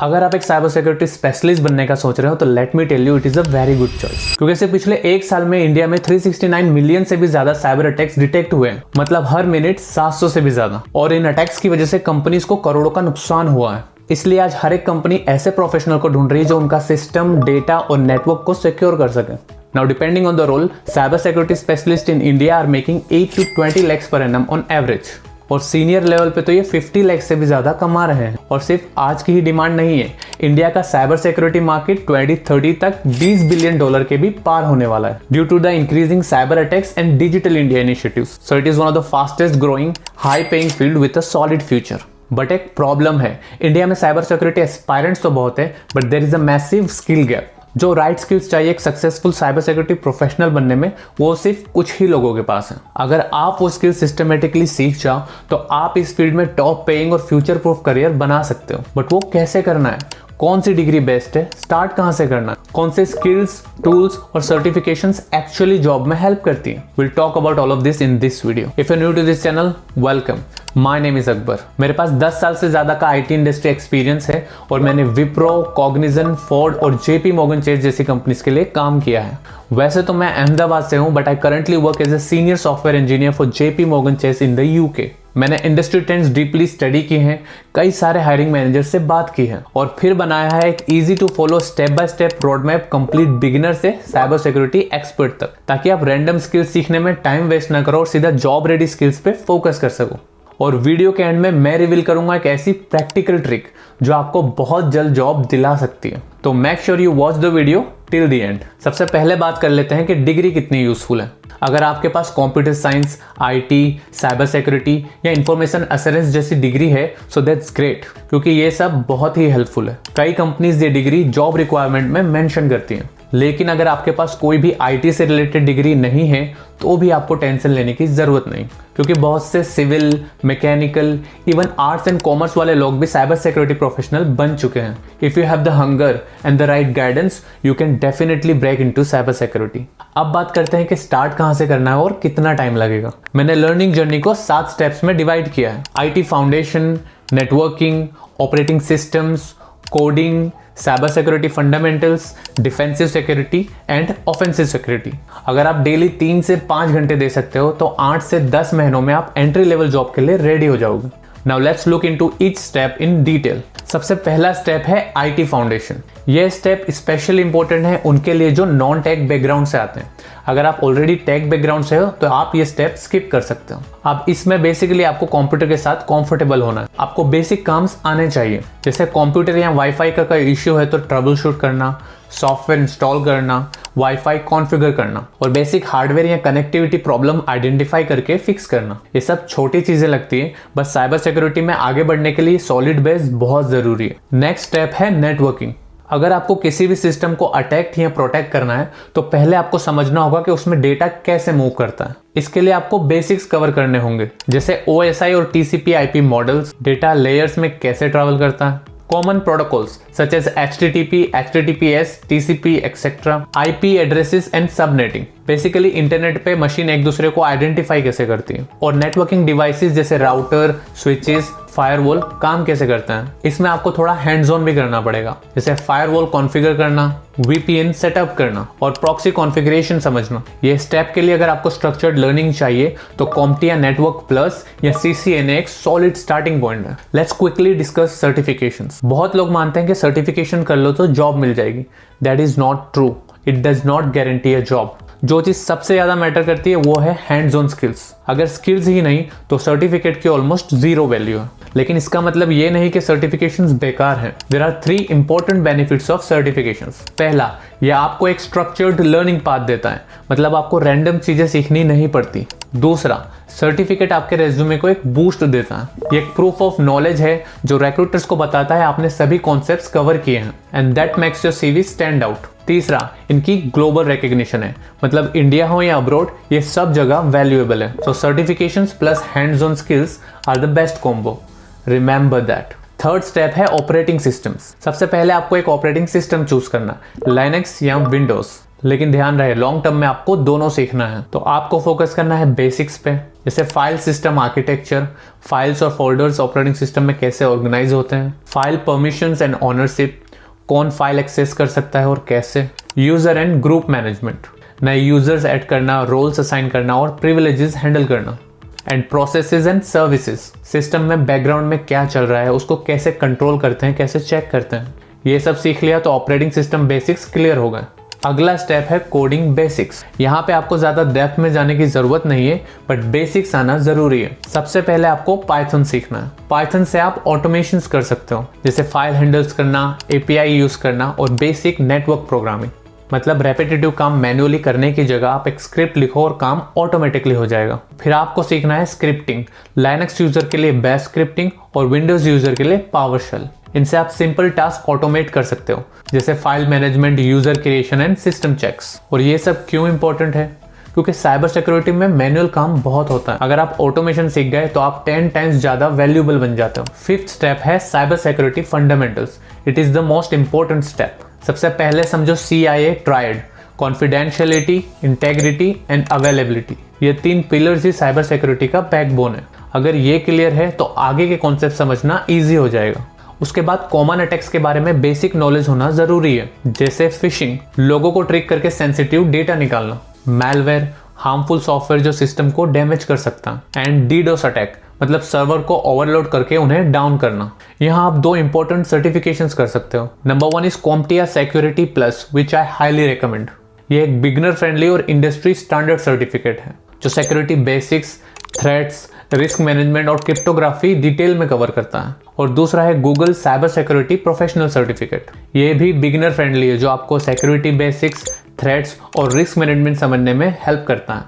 अगर आप एक साइबर सिक्योरिटी स्पेशलिस्ट बनने का सोच रहे हो तो let me tell you it is a very good choice, क्योंकि सिर्फ पिछले एक साल में इंडिया में 369 मिलियन से भी ज्यादा साइबर अटैक्स डिटेक्ट हुए हैं, मतलब हर मिनट 700 से भी ज्यादा। और इन अटैक्स की वजह से कंपनीज को करोड़ों का नुकसान हुआ है। इसलिए आज हर एक कंपनी ऐसे प्रोफेशनल को ढूंढ रही है जो उनका सिस्टम, डेटा और नेटवर्क को सिक्योर कर सके। Now depending on the role, cyber security specialists in India are making 8 to 20 lakhs per annum on average। और सीनियर लेवल पे तो ये 50 लाख से भी ज्यादा कमा रहे हैं। और सिर्फ आज की ही डिमांड नहीं है, इंडिया का साइबर सिक्योरिटी मार्केट 2030 तक $20 बिलियन के भी पार होने वाला है due to the increasing cyber attacks and digital India initiatives. So it is one of the fastest growing high paying field with a solid future. But एक problem है, India में cyber security aspirants तो बहुत है, but there is a massive skill gap. जो right skills चाहिए एक successful cyber security professional बनने में, वो सिर्फ कुछ ही लोगों के पास है। अगर आप वो स्किल सिस्टमेटिकली सीख जाओ तो आप इस फील्ड में टॉप पेइंग और फ्यूचर प्रूफ करियर बना सकते हो। बट वो कैसे करना है, कौन सी डिग्री बेस्ट है, स्टार्ट कहां से करना है, कौन से स्किल्स, टूल्स और सर्टिफिकेशंस एक्चुअली जॉब में हेल्प करती हैं। Will talk about all of this in this video. If you new to this channel, welcome. My name is Akbar. मेरे पास 10 साल से ज्यादा का आईटी इंडस्ट्री एक्सपीरियंस है और मैंने विप्रो, कॉग्निजन, फोर्ड और जेपी मॉर्गन चेस जैसी कंपनीज के लिए काम किया है। वैसे तो मैं अहमदाबाद से हूं, but I currently work as a senior software engineer for JP Morgan Chase in the UK. मैंने इंडस्ट्री ट्रेंड्स डीपली स्टडी की हैं, कई सारे हायरिंग मैनेजर से बात की है और फिर बनाया है एक easy to follow step by step road map complete beginner से साइबर सिक्योरिटी एक्सपर्ट तक, ताकि आप रैंडम स्किल्स सीखने में टाइम वेस्ट ना करो और सीधा जॉब रेडी स्किल्स पे फोकस कर सको। और वीडियो के एंड में मैं रिवील करूंगा एक ऐसी प्रैक्टिकल ट्रिक जो आपको बहुत जल्द जॉब दिला सकती है। तो make sure you watch the video till the end. सबसे पहले बात कर लेते हैं कि डिग्री कितनी यूजफुल है। अगर आपके पास computer science, IT, cyber security या इंफॉर्मेशन एश्योरेंस जैसी डिग्री है, सो दैट्स ग्रेट, क्योंकि ये सब बहुत ही हेल्पफुल है। कई कंपनीज ये डिग्री जॉब रिक्वायरमेंट में मेंशन करती हैं। लेकिन अगर आपके पास कोई भी आईटी से रिलेटेड डिग्री नहीं है तो भी आपको टेंशन लेने की जरूरत नहीं, क्योंकि बहुत से civil, mechanical, even arts and commerce वाले लोग भी साइबर सिक्योरिटी प्रोफेशनल बन चुके हैं। If you have the hunger and the right guidance, you can definitely break into cyber security. अब बात करते हैं कि स्टार्ट कहां से करना है और कितना टाइम लगेगा। मैंने लर्निंग जर्नी को 7 स्टेप्स में डिवाइड किया है। IT foundation, networking, operating systems, coding, cyber security fundamentals, defensive security and offensive security. अगर आप डेली 3 से 5 घंटे दे सकते हो तो 8 से 10 महीनों में आप एंट्री लेवल जॉब के लिए रेडी हो जाओगे। Now let's look into each step in detail. सबसे पहला स्टेप है आईटी फाउंडेशन। यह स्टेप स्पेशली इंपॉर्टेंट है उनके लिए जो नॉन टेक बैकग्राउंड से आते हैं। अगर आप ऑलरेडी टेक बैकग्राउंड से हो तो आप ये स्टेप स्किप कर सकते हो। अब इसमें बेसिकली आपको कंप्यूटर के साथ कंफर्टेबल होना है। आपको बेसिक काम्स आने चाहिए, जैसे कंप्यूटर या वाईफाई का कोई इश्यू है तो ट्रबल शूट करना, सॉफ्टवेयर इंस्टॉल करना, वाईफाई कॉन्फ़िगर करना और बेसिक हार्डवेयर या कनेक्टिविटी प्रॉब्लम आइडेंटिफाई करके फिक्स करना। ये सब छोटी चीजें लगती हैं, बस साइबर सिक्योरिटी में आगे बढ़ने के लिए सॉलिड बेस बहुत जरूरी है। नेक्स्ट स्टेप है नेटवर्किंग। अगर आपको किसी भी सिस्टम को अटैक या प्रोटेक्ट करना है तो पहले आपको समझना होगा कि उसमें डेटा कैसे मूव करता है। इसके लिए आपको बेसिक्स कवर करने होंगे, जैसे OSI और TCP/IP मॉडल्स, डेटा लेयर्स में कैसे ट्रैवल करता है, common protocols such as HTTP, HTTPS, TCP etcetera, IP addresses and subnetting. Basically internet पे मशीन एक दूसरे को आइडेंटिफाई कैसे करती है और नेटवर्किंग डिवाइसेस जैसे राउटर, स्विचेस, फायरवॉल काम कैसे करते हैं। इसमें आपको थोड़ा हैंड्स ऑन भी करना पड़ेगा, जैसे फायरवॉल कॉन्फ़िगर करना, VPN सेटअप करना और प्रॉक्सी कॉन्फ़िगरेशन समझना। ये स्टेप के लिए अगर आपको स्ट्रक्चर्ड लर्निंग चाहिए तो CompTIA नेटवर्क प्लस या CCNA एक सॉलिड स्टार्टिंग पॉइंट है। Let's quickly discuss certifications. बहुत लोग मानते हैं कि सर्टिफिकेशन कर लो तो जॉब मिल जाएगी। That is not true. It does not guarantee a job. जो चीज सबसे ज्यादा मैटर करती है वो है हैंड्स ऑन स्किल्स। अगर स्किल्स ही नहीं तो सर्टिफिकेट की ऑलमोस्ट जीरो वैल्यू है। लेकिन इसका मतलब ये नहीं कि सर्टिफिकेशंस बेकार हैं। There are 3 important benefits of certifications. पहला, ये आपको एक स्ट्रक्चर्ड लर्निंग पाथ देता है, मतलब आपको रैंडम चीजें सीखनी नहीं पड़ती। दूसरा, सर्टिफिकेट आपके रेज्यूमे को एक बूस्ट देता है। ये एक प्रूफ ऑफ नॉलेज है जो रिक्रूटर्स को बताता है आपने सभी कॉन्सेप्ट्स कवर किए हैं and that makes your CV stand out. तीसरा, इनकी ग्लोबल रिकग्निशन है, मतलब इंडिया हो या अब्रॉड ये सब जगह वैल्यूएबल है। So certifications plus hands on skills are the best combo, remember that. Third step है ऑपरेटिंग सिस्टम्स। सबसे पहले आपको एक ऑपरेटिंग सिस्टम चूज करना, लाइनक्स या विंडोज। लेकिन ध्यान रहे लॉन्ग टर्म में आपको दोनों सीखना है। तो आपको फोकस करना है बेसिक्स पे, जैसे फाइल सिस्टम आर्किटेक्चर, फाइल्स और फोल्डर्स ऑपरेटिंग सिस्टम में कैसे ऑर्गेनाइज होते हैं, फाइल परमिशंस एंड ओनरशिप, कौन फाइल एक्सेस कर सकता है और कैसे, यूजर एंड ग्रुप मैनेजमेंट, नए यूजर्स ऐड करना, रोल्स असाइन करना और प्रिविलेजेस हैंडल करना, and processes and services, system में बैकग्राउंड में क्या चल रहा है उसको कैसे कंट्रोल करते हैं, कैसे चेक करते हैं। ये सब सीख लिया तो ऑपरेटिंग सिस्टम बेसिक्स क्लियर हो गए। अगला स्टेप है कोडिंग बेसिक्स। यहाँ पे आपको ज्यादा डेप्थ में जाने की जरूरत नहीं है, बट बेसिक्स आना जरूरी है। सबसे पहले आपको पाइथन सीखना है। पाइथन से आप ऑटोमेशंस कर सकते हो, जैसे फाइल हैंडल्स करना, एपीआई यूज करना और बेसिक नेटवर्क प्रोग्रामिंग। मतलब रेपिटेटिव काम मैन्युअली करने की जगह आप एक स्क्रिप्ट लिखो और काम ऑटोमेटिकली हो जाएगा। फिर आपको सीखना है स्क्रिप्टिंग। लाइनक्स यूजर के लिए बैश स्क्रिप्टिंग और विंडोज यूजर के लिए पावरशेल। इनसे आप सिंपल टास्क ऑटोमेट कर सकते हो, जैसे file management, user creation and system checks. और ये सब क्यों इंपॉर्टेंट है? क्योंकि साइबर सिक्योरिटी में मैनुअल काम बहुत होता है। अगर आप ऑटोमेशन सीख गए तो आप 10 टाइम्स ज्यादा वैल्यूएबल बन जाते हो। फिफ्थ स्टेप है cyber security fundamentals. It is the most important step. सबसे पहले समझो CIA triad, confidentiality, integrity and availability. ये 3 पिलर्स ही साइबर सिक्योरिटी का बैकबोन है। अगर ये क्लियर है तो आगे के कॉन्सेप्ट समझना इजी हो जाएगा। उसके बाद कॉमन अटैक्स के बारे में बेसिक नॉलेज होना जरूरी है, जैसे फिशिंग, लोगों को ट्रिक करके सेंसिटिव डेटा निकालना, मैलवेयर, हार्मफुल सॉफ्टवेयर जो सिस्टम को डैमेज कर सकता है, एंड DDoS अटैक, मतलब सर्वर को ओवरलोड करके उन्हें डाउन करना। यहाँ आप 2 इंपॉर्टेंट सर्टिफिकेशंस कर सकते हो। Number 1 is CompTIA Security Plus, which I highly recommend. ये एक बिगिनर फ्रेंडली और इंडस्ट्री स्टैंडर्ड सर्टिफिकेट है जो security basics, threats, risk management और क्रिप्टोग्राफी डिटेल में कवर करता है। और दूसरा है Google cyber security professional certificate. ये भी बिगिनर फ्रेंडली है, जो आपको सिक्योरिटी बेसिक्स, थ्रेट्स और रिस्क मैनेजमेंट समझने में हेल्प करता है,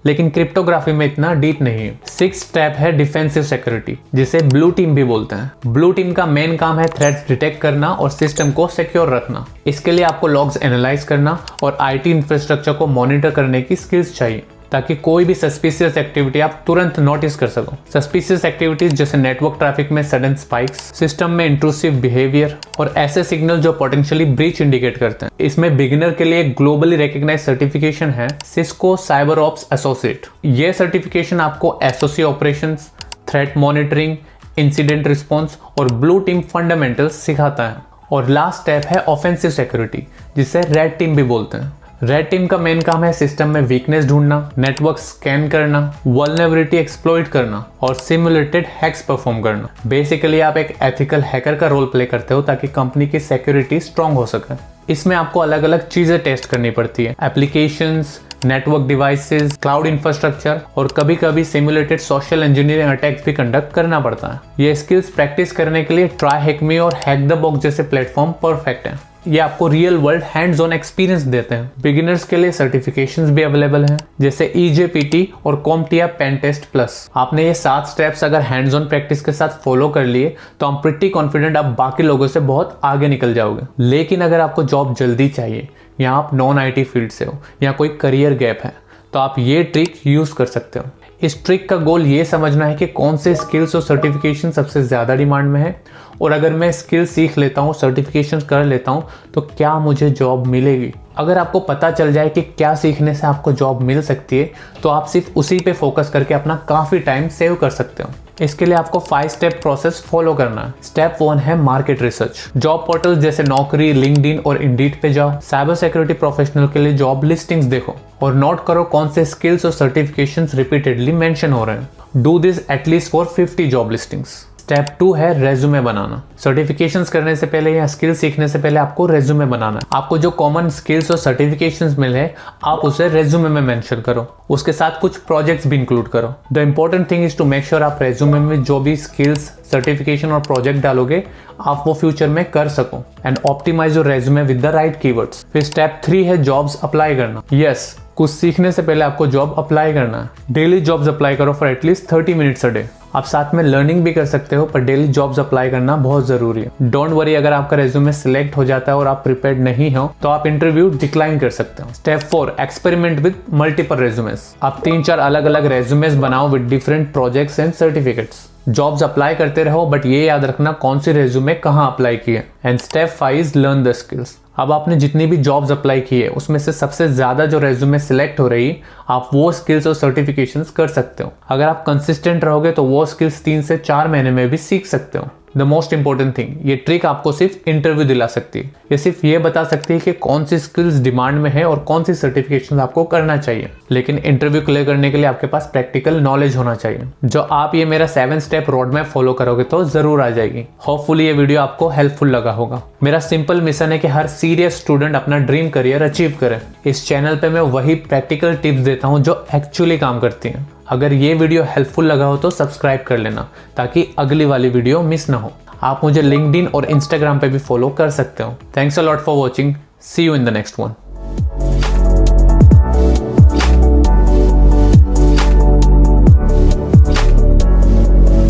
लेकिन क्रिप्टोग्राफी में इतना डीप नहीं है। 6th स्टेप है डिफेंसिव सिक्योरिटी, जिसे ब्लू टीम भी बोलते हैं। ब्लू टीम का मेन काम है थ्रेट्स डिटेक्ट करना और सिस्टम को सिक्योर रखना। इसके लिए आपको लॉग्स एनालाइज करना और IT इंफ्रास्ट्रक्चर को मॉनिटर करने की स्किल्स चाहिए, ताकि कोई भी सस्पिशियस एक्टिविटी आप तुरंत नोटिस कर सको। सस्पिशियस एक्टिविटीज जैसे नेटवर्क ट्रैफिक में सडन स्पाइक्स, सिस्टम में इंट्रूसिव बिहेवियर और ऐसे सिग्नल जो पोटेंशियली ब्रीच इंडिकेट करते हैं। इसमें बिगिनर के लिए ग्लोबली रिकॉग्नाइज्ड सर्टिफिकेशन है सिस्को साइबर ऑप्स एसोसिएट। ये सर्टिफिकेशन आपको SOC operations, threat monitoring, incident response और ब्लू टीम फंडामेंटल्स सिखाता है। और लास्ट स्टेप है ऑफेंसिव सिक्योरिटी, जिसे रेड टीम भी बोलते हैं। रेड टीम का मेन काम है सिस्टम में वीकनेस ढूंढना, नेटवर्क स्कैन करना, वल्नरेबिलिटी एक्सप्लॉइट करना और सिमुलेटेड हैक्स परफॉर्म करना। बेसिकली आप एक एथिकल हैकर का रोल प्ले करते हो ताकि कंपनी की सिक्योरिटी स्ट्रांग हो सके। इसमें आपको अलग अलग चीजें टेस्ट करनी पड़ती है, applications, network devices, cloud infrastructure और कभी कभी सिमुलेटेड सोशल इंजीनियरिंग अटैक्स भी कंडक्ट करना पड़ता है। ये स्किल्स प्रैक्टिस करने के लिए ट्राई हैकमी और हैक द बॉक्स जैसे प्लेटफॉर्म परफेक्ट है। ये आपको real world hands on experience देते हैं। बिगिनर्स के लिए सर्टिफिकेशंस भी अवेलेबल हैं, जैसे EJPT और CompTIA Pen Test Plus। आपने ये 7 स्टेप्स अगर हैंड्स ऑन प्रैक्टिस के साथ फॉलो कर लिए तो I'm pretty confident आप बाकी लोगों से बहुत आगे निकल जाओगे। लेकिन अगर आपको जॉब जल्दी चाहिए या आप नॉन IT फील्ड से हो या कोई करियर गैप है, तो आप ये ट्रिक यूज कर सकते हो। इस ट्रिक का गोल ये समझना है कि कौन से स्किल्स और सर्टिफिकेशन सबसे ज़्यादा डिमांड में है, और अगर मैं स्किल सीख लेता हूँ, सर्टिफिकेशन कर लेता हूँ, तो क्या मुझे जॉब मिलेगी। अगर आपको पता चल जाए कि क्या सीखने से आपको जॉब मिल सकती है, तो आप सिर्फ उसी पे फोकस करके अपना काफ़ी टाइम सेव कर सकते हो। इसके लिए आपको 5 स्टेप प्रोसेस फॉलो करना है। स्टेप 1 है मार्केट रिसर्च। जॉब पोर्टल जैसे नौकरी, लिंक्डइन और इंडीड पे जाओ। साइबर सिक्योरिटी प्रोफेशनल के लिए जॉब लिस्टिंग्स देखो और नोट करो कौन से स्किल्स और सर्टिफिकेशंस रिपीटेडली मेंशन हो रहे हैं। Do this at least for 50 job listings. Step 2 है रेज्यूमे बनाना। सर्टिफिकेशंस करने से पहले या स्किल सीखने से पहले आपको रेज्यूमे बनाना है। आपको जो कॉमन स्किल्स और सर्टिफिकेशंस मिले आप उसे रेज्यूमे में मेंशन करो। उसके साथ कुछ प्रोजेक्ट्स भी इंक्लूड करो। The important thing is to make sure आप रेज्यूमे में जो भी स्किल्स, सर्टिफिकेशन और प्रोजेक्ट डालोगे आप वो फ्यूचर में कर सको। And optimise your resume with the right keywords. फिर स्टेप 3 है जॉब्स अप्लाई करना। यस, कुछ सीखने से पहले आपको जॉब अप्लाई करना है। डेली जॉब्स अप्लाई करो for at least 30 minutes a day. आप साथ में लर्निंग भी कर सकते हो, पर डेली जॉब्स अप्लाई करना बहुत जरूरी है। डोंट वरी, अगर आपका रेज्यूमे सिलेक्ट हो जाता है और आप प्रिपेयर्ड नहीं हो तो आप इंटरव्यू डिक्लाइन कर सकते हो। Step 4 experiment with multiple resumes. आप 3-4 अलग अलग रेज्यूमेस बनाओ with different projects and certificates. Jobs apply करते रहो, बट ये याद रखना कौन सी रेज्यूमे कहाँ अप्लाई की है। And step 5 is learn the skills. अब आपने जितनी भी जॉब्स अप्लाई की है उसमें से सबसे ज़्यादा जो रेज्यूमे सिलेक्ट हो रही, आप वो स्किल्स और सर्टिफिकेशंस कर सकते हो। अगर आप कंसिस्टेंट रहोगे तो वो स्किल्स 3 से 4 महीने में भी सीख सकते हो। द मोस्ट इंपॉर्टेंट थिंग, ये ट्रिक आपको सिर्फ इंटरव्यू दिला सकती है। ये सिर्फ ये बता सकती है कि कौन सी स्किल्स डिमांड में है और कौन सी सर्टिफिकेशन आपको करना चाहिए, लेकिन इंटरव्यू क्लियर करने के लिए आपके पास प्रैक्टिकल नॉलेज होना चाहिए, जो आप ये मेरा 7 स्टेप रोड मैप फॉलो करोगे तो जरूर आ जाएगी। होपफुली ये वीडियो आपको हेल्पफुल लगा होगा। मेरा सिंपल मिशन है कि हर सीरियस स्टूडेंट अपना ड्रीम करियर अचीव करे। इस चैनल पे मैं वही प्रैक्टिकल टिप्स देता हूँ जो एक्चुअली काम करती हैं। अगर ये वीडियो हेल्पफुल लगा हो तो सब्सक्राइब कर लेना ताकि अगली वाली वीडियो मिस ना हो। आप मुझे लिंक्डइन और इंस्टाग्राम पे भी फॉलो कर सकते हो। Thanks a lot for watching. See you in the next one.